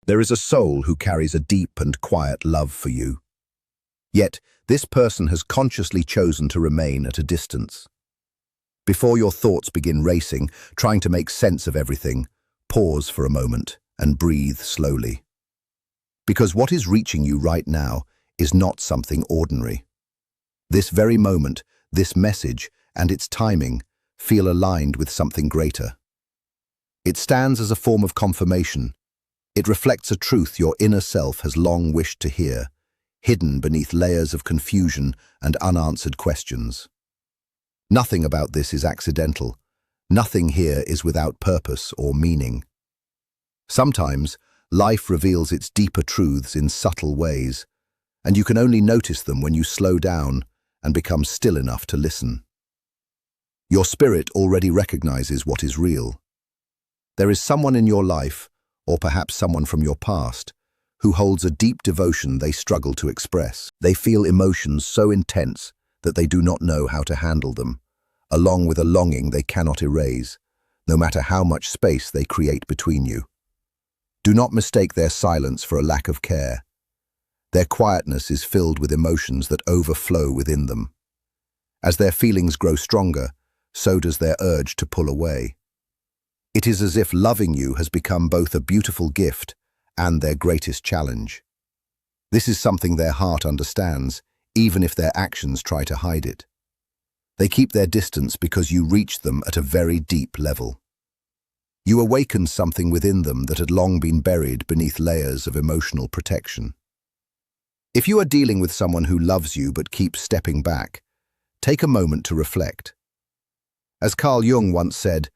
There is a soul who carries a deep and quiet love for you. Yet, this person has consciously chosen to remain at a distance. Before your thoughts begin racing, trying to make sense of everything, pause for a moment and breathe slowly. Because what is reaching you right now is not something ordinary. This very moment, this message, and its timing feel aligned with something greater. It stands as a form of confirmation. It reflects a truth your inner self has long wished to hear, hidden beneath layers of confusion and unanswered questions. Nothing about this is accidental. Nothing here is without purpose or meaning. Sometimes, life reveals its deeper truths in subtle ways, and you can only notice them when you slow down and become still enough to listen. Your spirit already recognizes what is real. There is someone in your life, or perhaps someone from your past, who holds a deep devotion they struggle to express. They feel emotions so intense that they do not know how to handle them, along with a longing they cannot erase, no matter how much space they create between you. Do not mistake their silence for a lack of care. Their quietness is filled with emotions that overflow within them. As their feelings grow stronger, so does their urge to pull away. It is as if loving you has become both a beautiful gift and their greatest challenge. This is something their heart understands, even if their actions try to hide it. They keep their distance because you reach them at a very deep level. You awakened something within them that had long been buried beneath layers of emotional protection. If you are dealing with someone who loves you but keeps stepping back, take a moment to reflect. As Carl Jung once said,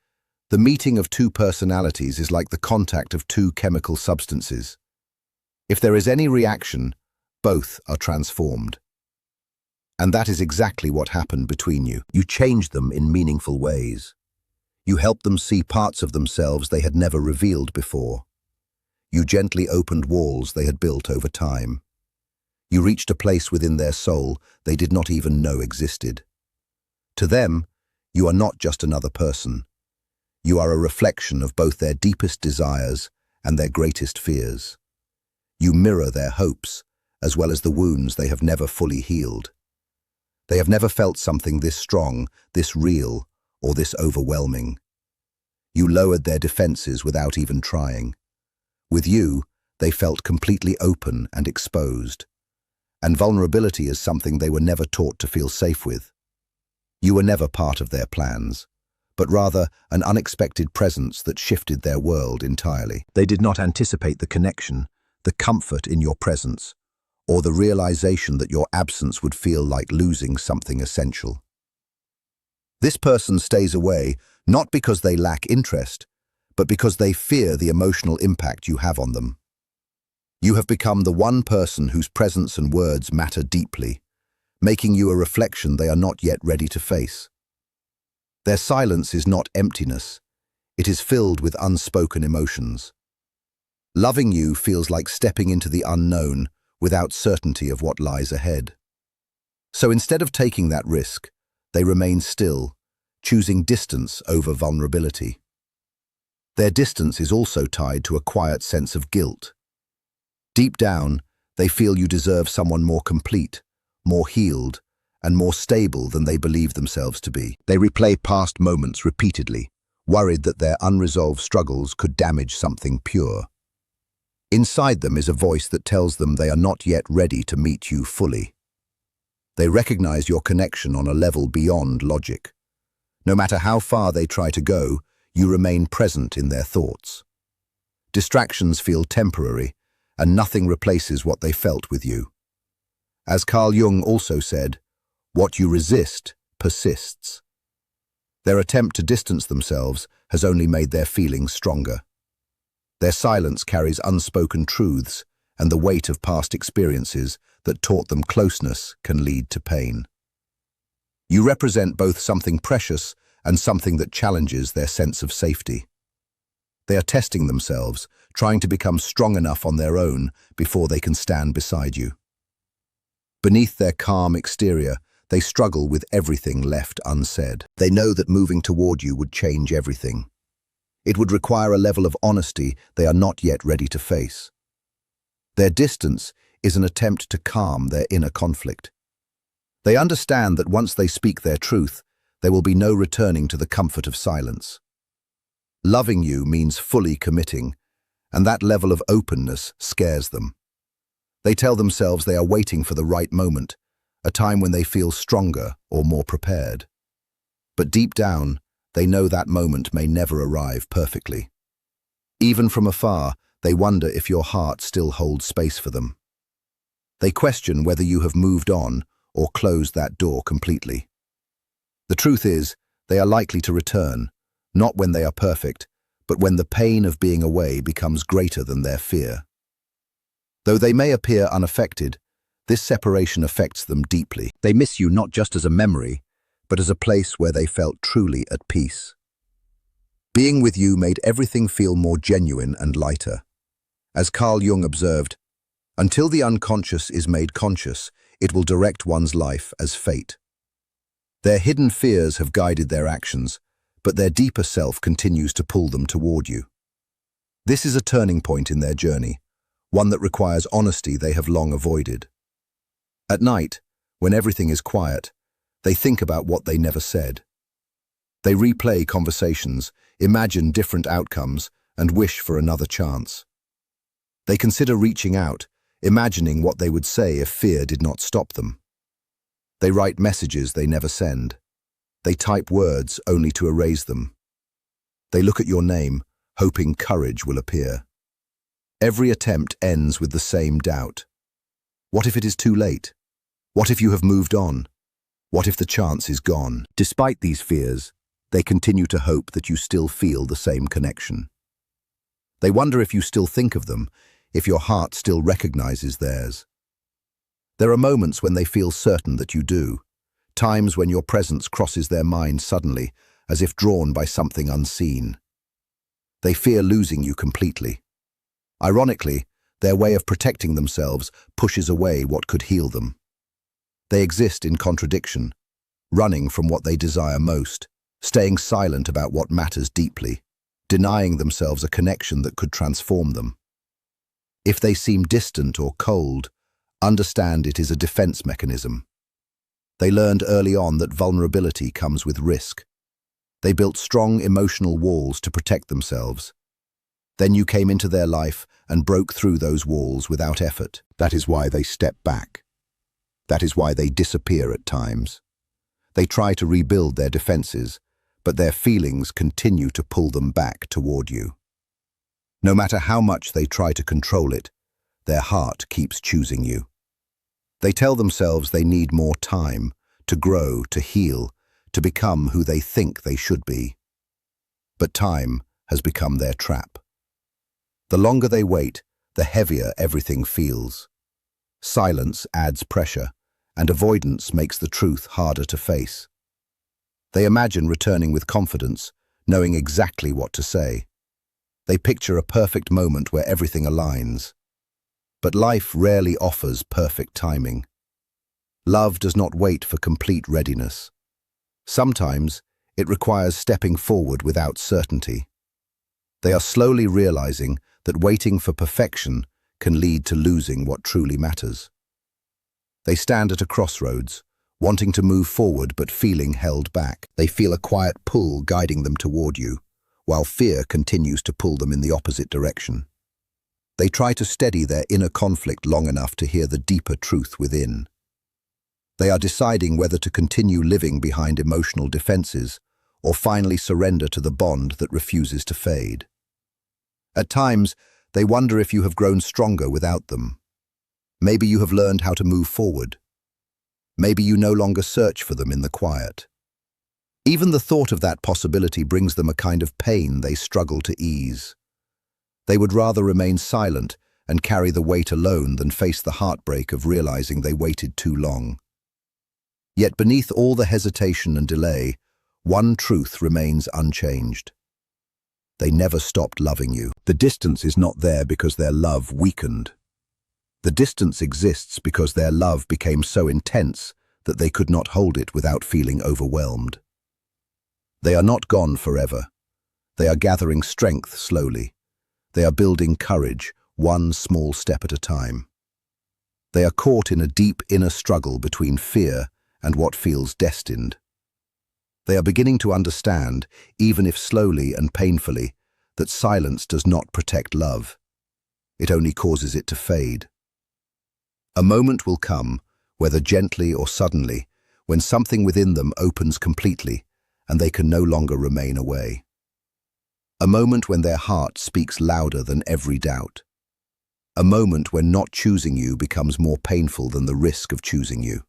the meeting of two personalities is like the contact of two chemical substances. If there is any reaction, both are transformed. And that is exactly what happened between you. You changed them in meaningful ways. You helped them see parts of themselves they had never revealed before. You gently opened walls they had built over time. You reached a place within their soul they did not even know existed. To them, you are not just another person. You are a reflection of both their deepest desires and their greatest fears. You mirror their hopes, as well as the wounds they have never fully healed. They have never felt something this strong, this real, or this overwhelming. You lowered their defenses without even trying. With you, they felt completely open and exposed. And vulnerability is something they were never taught to feel safe with. You were never part of their plans, but rather an unexpected presence that shifted their world entirely. They did not anticipate the connection, the comfort in your presence, or the realization that your absence would feel like losing something essential. This person stays away not because they lack interest, but because they fear the emotional impact you have on them. You have become the one person whose presence and words matter deeply, making you a reflection they are not yet ready to face. Their silence is not emptiness, it is filled with unspoken emotions. Loving you feels like stepping into the unknown without certainty of what lies ahead. So instead of taking that risk, they remain still, choosing distance over vulnerability. Their distance is also tied to a quiet sense of guilt. Deep down, they feel you deserve someone more complete, more healed, and more stable than they believe themselves to be. They replay past moments repeatedly, worried that their unresolved struggles could damage something pure. Inside them is a voice that tells them they are not yet ready to meet you fully. They recognize your connection on a level beyond logic. No matter how far they try to go, you remain present in their thoughts. Distractions feel temporary, and nothing replaces what they felt with you. As Carl Jung also said, what you resist persists. Their attempt to distance themselves has only made their feelings stronger. Their silence carries unspoken truths and the weight of past experiences that taught them closeness can lead to pain. You represent both something precious and something that challenges their sense of safety. They are testing themselves, trying to become strong enough on their own before they can stand beside you. Beneath their calm exterior, they struggle with everything left unsaid. They know that moving toward you would change everything. It would require a level of honesty they are not yet ready to face. Their distance is an attempt to calm their inner conflict. They understand that once they speak their truth, there will be no returning to the comfort of silence. Loving you means fully committing, and that level of openness scares them. They tell themselves they are waiting for the right moment, a time when they feel stronger or more prepared. But deep down, they know that moment may never arrive perfectly. Even from afar, they wonder if your heart still holds space for them. They question whether you have moved on or closed that door completely. The truth is, they are likely to return, not when they are perfect, but when the pain of being away becomes greater than their fear. Though they may appear unaffected, this separation affects them deeply. They miss you not just as a memory, but as a place where they felt truly at peace. Being with you made everything feel more genuine and lighter. As Carl Jung observed, until the unconscious is made conscious, it will direct one's life as fate. Their hidden fears have guided their actions, but their deeper self continues to pull them toward you. This is a turning point in their journey, one that requires honesty they have long avoided. At night, when everything is quiet, they think about what they never said. They replay conversations, imagine different outcomes, and wish for another chance. They consider reaching out, imagining what they would say if fear did not stop them. They write messages they never send. They type words only to erase them. They look at your name, hoping courage will appear. Every attempt ends with the same doubt. What if it is too late? What if you have moved on? What if the chance is gone? Despite these fears, they continue to hope that you still feel the same connection. They wonder if you still think of them, if your heart still recognizes theirs. There are moments when they feel certain that you do, times when your presence crosses their mind suddenly, as if drawn by something unseen. They fear losing you completely. Ironically, their way of protecting themselves pushes away what could heal them. They exist in contradiction, running from what they desire most, staying silent about what matters deeply, denying themselves a connection that could transform them. If they seem distant or cold, understand it is a defense mechanism. They learned early on that vulnerability comes with risk. They built strong emotional walls to protect themselves. Then you came into their life and broke through those walls without effort. That is why they step back. That is why they disappear at times. They try to rebuild their defenses, but their feelings continue to pull them back toward you. No matter how much they try to control it, their heart keeps choosing you. They tell themselves they need more time to grow, to heal, to become who they think they should be. But time has become their trap. The longer they wait, the heavier everything feels. Silence adds pressure, and avoidance makes the truth harder to face. They imagine returning with confidence, knowing exactly what to say. They picture a perfect moment where everything aligns. But life rarely offers perfect timing. Love does not wait for complete readiness. Sometimes, it requires stepping forward without certainty. They are slowly realizing that waiting for perfection can lead to losing what truly matters. They stand at a crossroads, wanting to move forward but feeling held back. They feel a quiet pull guiding them toward you, while fear continues to pull them in the opposite direction. They try to steady their inner conflict long enough to hear the deeper truth within. They are deciding whether to continue living behind emotional defenses or finally surrender to the bond that refuses to fade. At times, they wonder if you have grown stronger without them. Maybe you have learned how to move forward. Maybe you no longer search for them in the quiet. Even the thought of that possibility brings them a kind of pain they struggle to ease. They would rather remain silent and carry the weight alone than face the heartbreak of realizing they waited too long. Yet beneath all the hesitation and delay, one truth remains unchanged. They never stopped loving you. The distance is not there because their love weakened. The distance exists because their love became so intense that they could not hold it without feeling overwhelmed. They are not gone forever. They are gathering strength slowly. They are building courage, one small step at a time. They are caught in a deep inner struggle between fear and what feels destined. They are beginning to understand, even if slowly and painfully, that silence does not protect love. It only causes it to fade. A moment will come, whether gently or suddenly, when something within them opens completely and they can no longer remain away. A moment when their heart speaks louder than every doubt. A moment when not choosing you becomes more painful than the risk of choosing you.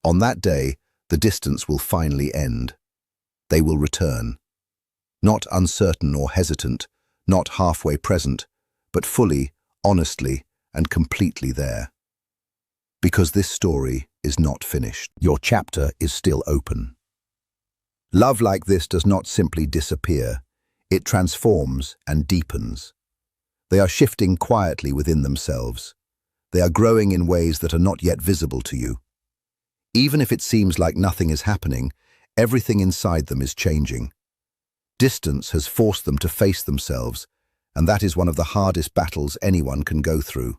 On that day, the distance will finally end. They will return. Not uncertain or hesitant, not halfway present, but fully, honestly, and completely there. Because this story is not finished. Your chapter is still open. Love like this does not simply disappear. It transforms and deepens. They are shifting quietly within themselves. They are growing in ways that are not yet visible to you. Even if it seems like nothing is happening, everything inside them is changing. Distance has forced them to face themselves, and that is one of the hardest battles anyone can go through.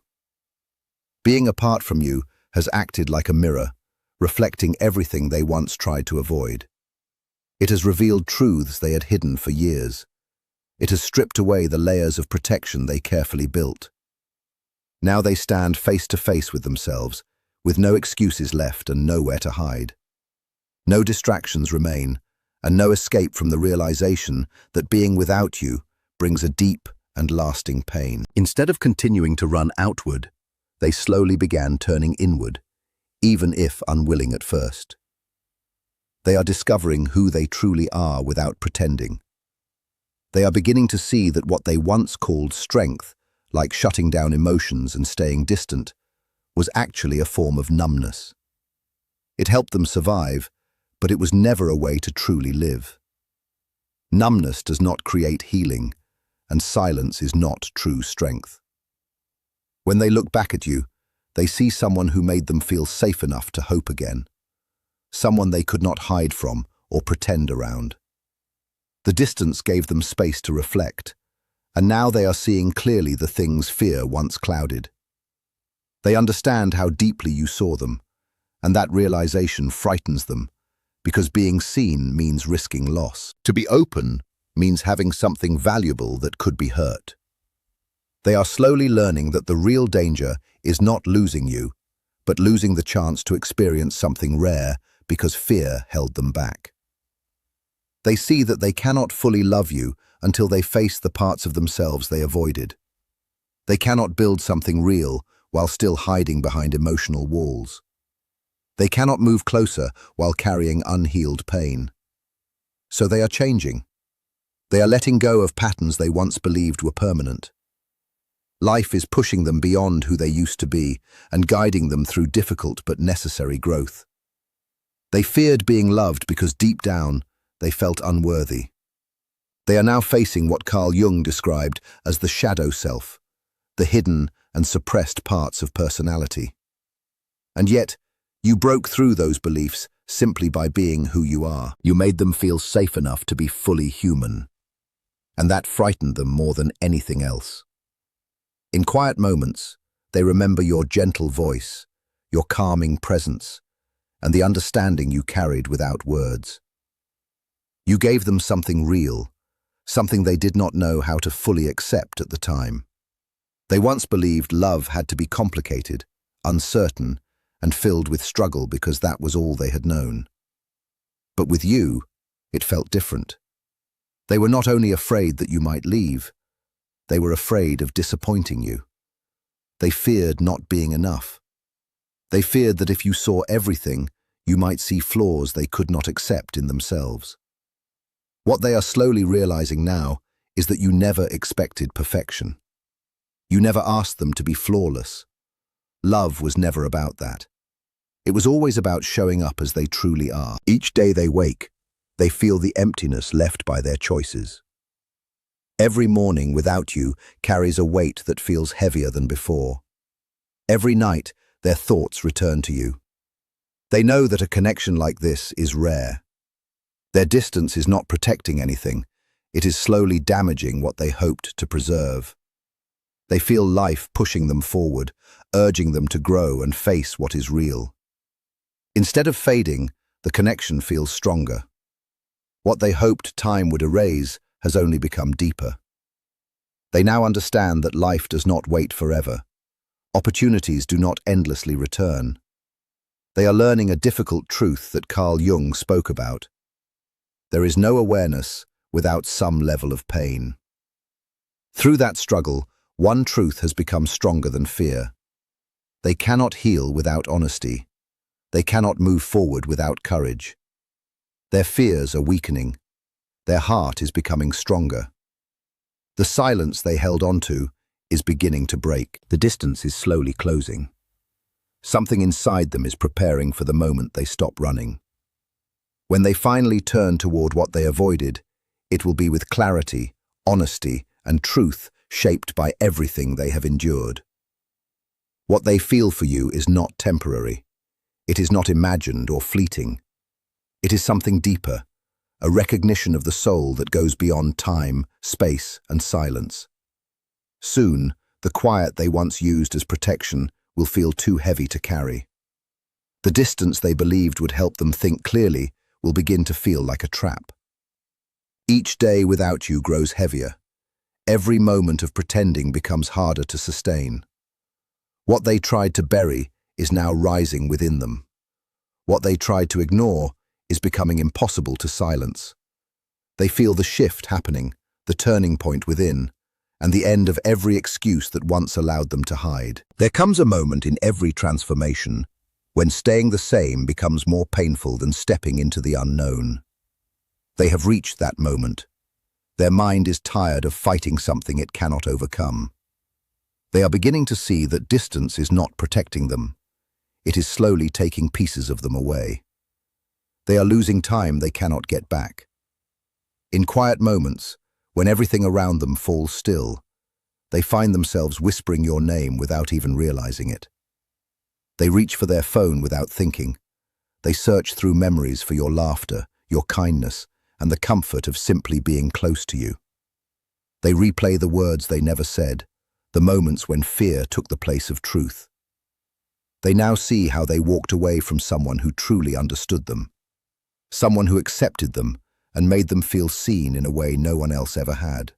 Being apart from you has acted like a mirror, reflecting everything they once tried to avoid. It has revealed truths they had hidden for years. It has stripped away the layers of protection they carefully built. Now they stand face to face with themselves, with no excuses left and nowhere to hide. No distractions remain, and no escape from the realization that being without you brings a deep and lasting pain. Instead of continuing to run outward, they slowly began turning inward, even if unwilling at first. They are discovering who they truly are without pretending. They are beginning to see that what they once called strength, like shutting down emotions and staying distant, was actually a form of numbness. It helped them survive, but it was never a way to truly live. Numbness does not create healing, and silence is not true strength. When they look back at you, they see someone who made them feel safe enough to hope again. Someone they could not hide from or pretend around. The distance gave them space to reflect, and now they are seeing clearly the things fear once clouded. They understand how deeply you saw them, and that realization frightens them, because being seen means risking loss. To be open means having something valuable that could be hurt. They are slowly learning that the real danger is not losing you, but losing the chance to experience something rare because fear held them back. They see that they cannot fully love you until they face the parts of themselves they avoided. They cannot build something real while still hiding behind emotional walls. They cannot move closer while carrying unhealed pain. So they are changing. They are letting go of patterns they once believed were permanent. Life is pushing them beyond who they used to be and guiding them through difficult but necessary growth. They feared being loved because deep down, they felt unworthy. They are now facing what Carl Jung described as the shadow self, the hidden and suppressed parts of personality. And yet, you broke through those beliefs simply by being who you are. You made them feel safe enough to be fully human. And that frightened them more than anything else. In quiet moments, they remember your gentle voice, your calming presence, and the understanding you carried without words. You gave them something real, something they did not know how to fully accept at the time. They once believed love had to be complicated, uncertain, and filled with struggle because that was all they had known. But with you, it felt different. They were not only afraid that you might leave, they were afraid of disappointing you. They feared not being enough. They feared that if you saw everything, you might see flaws they could not accept in themselves. What they are slowly realizing now is that you never expected perfection. You never asked them to be flawless. Love was never about that. It was always about showing up as they truly are. Each day they wake, they feel the emptiness left by their choices. Every morning without you carries a weight that feels heavier than before. Every night, their thoughts return to you. They know that a connection like this is rare. Their distance is not protecting anything. It is slowly damaging what they hoped to preserve. They feel life pushing them forward, urging them to grow and face what is real. Instead of fading, the connection feels stronger. What they hoped time would erase has only become deeper. They now understand that life does not wait forever. Opportunities do not endlessly return. They are learning a difficult truth that Carl Jung spoke about. There is no awareness without some level of pain. Through that struggle, one truth has become stronger than fear. They cannot heal without honesty. They cannot move forward without courage. Their fears are weakening. Their heart is becoming stronger. The silence they held onto is beginning to break. The distance is slowly closing. Something inside them is preparing for the moment they stop running. When they finally turn toward what they avoided, it will be with clarity, honesty, and truth shaped by everything they have endured. What they feel for you is not temporary. It is not imagined or fleeting. It is something deeper, a recognition of the soul that goes beyond time, space, and silence. Soon, the quiet they once used as protection will feel too heavy to carry. The distance they believed would help them think clearly will begin to feel like a trap. Each day without you grows heavier. Every moment of pretending becomes harder to sustain. What they tried to bury is now rising within them. What they tried to ignore is becoming impossible to silence. They feel the shift happening, the turning point within, and the end of every excuse that once allowed them to hide. There comes a moment in every transformation when staying the same becomes more painful than stepping into the unknown. They have reached that moment. Their mind is tired of fighting something it cannot overcome. They are beginning to see that distance is not protecting them. It is slowly taking pieces of them away. They are losing time they cannot get back. In quiet moments, when everything around them falls still, they find themselves whispering your name without even realizing it. They reach for their phone without thinking. They search through memories for your laughter, your kindness, and the comfort of simply being close to you. They replay the words they never said, the moments when fear took the place of truth. They now see how they walked away from someone who truly understood them, someone who accepted them and made them feel seen in a way no one else ever had.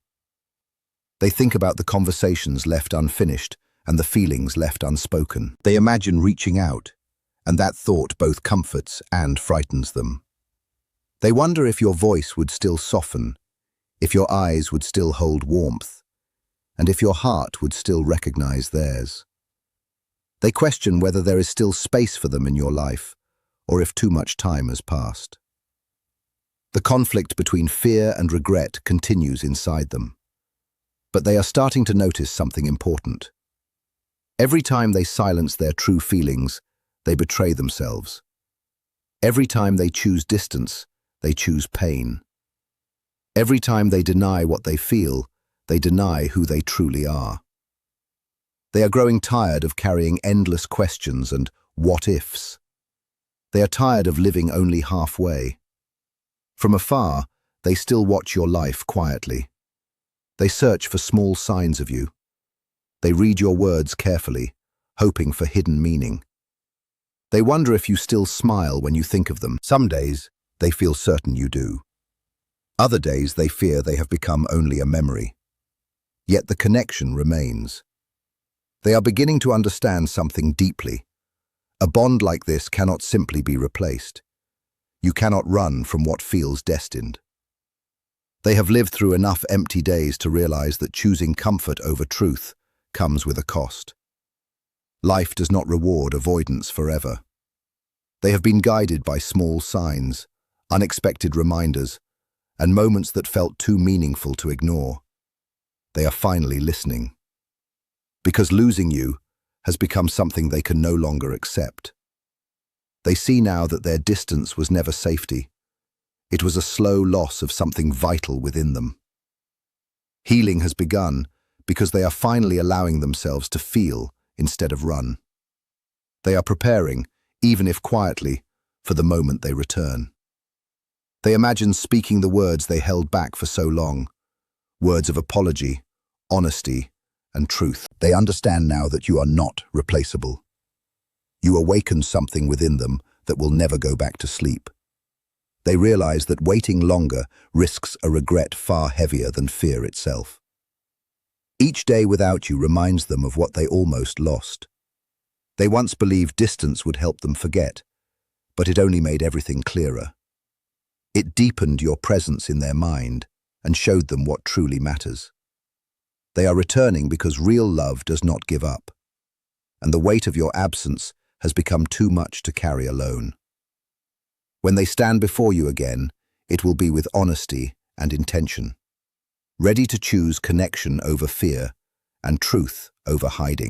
They think about the conversations left unfinished and the feelings left unspoken. They imagine reaching out, and that thought both comforts and frightens them. They wonder if your voice would still soften, if your eyes would still hold warmth, and if your heart would still recognize theirs. They question whether there is still space for them in your life, or if too much time has passed. The conflict between fear and regret continues inside them. But they are starting to notice something important. Every time they silence their true feelings, they betray themselves. Every time they choose distance, they choose pain. Every time they deny what they feel, they deny who they truly are. They are growing tired of carrying endless questions and what-ifs. They are tired of living only halfway. From afar, they still watch your life quietly. They search for small signs of you. They read your words carefully, hoping for hidden meaning. They wonder if you still smile when you think of them. Some days, they feel certain you do. Other days, they fear they have become only a memory. Yet the connection remains. They are beginning to understand something deeply. A bond like this cannot simply be replaced. You cannot run from what feels destined. They have lived through enough empty days to realize that choosing comfort over truth comes with a cost. Life does not reward avoidance forever. They have been guided by small signs, unexpected reminders, and moments that felt too meaningful to ignore. They are finally listening. Because losing you has become something they can no longer accept. They see now that their distance was never safety. It was a slow loss of something vital within them. Healing has begun because they are finally allowing themselves to feel instead of run. They are preparing, even if quietly, for the moment they return. They imagine speaking the words they held back for so long, words of apology, honesty, and truth. They understand now that you are not replaceable. You awaken something within them that will never go back to sleep. They realize that waiting longer risks a regret far heavier than fear itself. Each day without you reminds them of what they almost lost. They once believed distance would help them forget, but it only made everything clearer. It deepened your presence in their mind and showed them what truly matters. They are returning because real love does not give up, and the weight of your absence has become too much to carry alone. When they stand before you again, it will be with honesty and intention, ready to choose connection over fear and truth over hiding.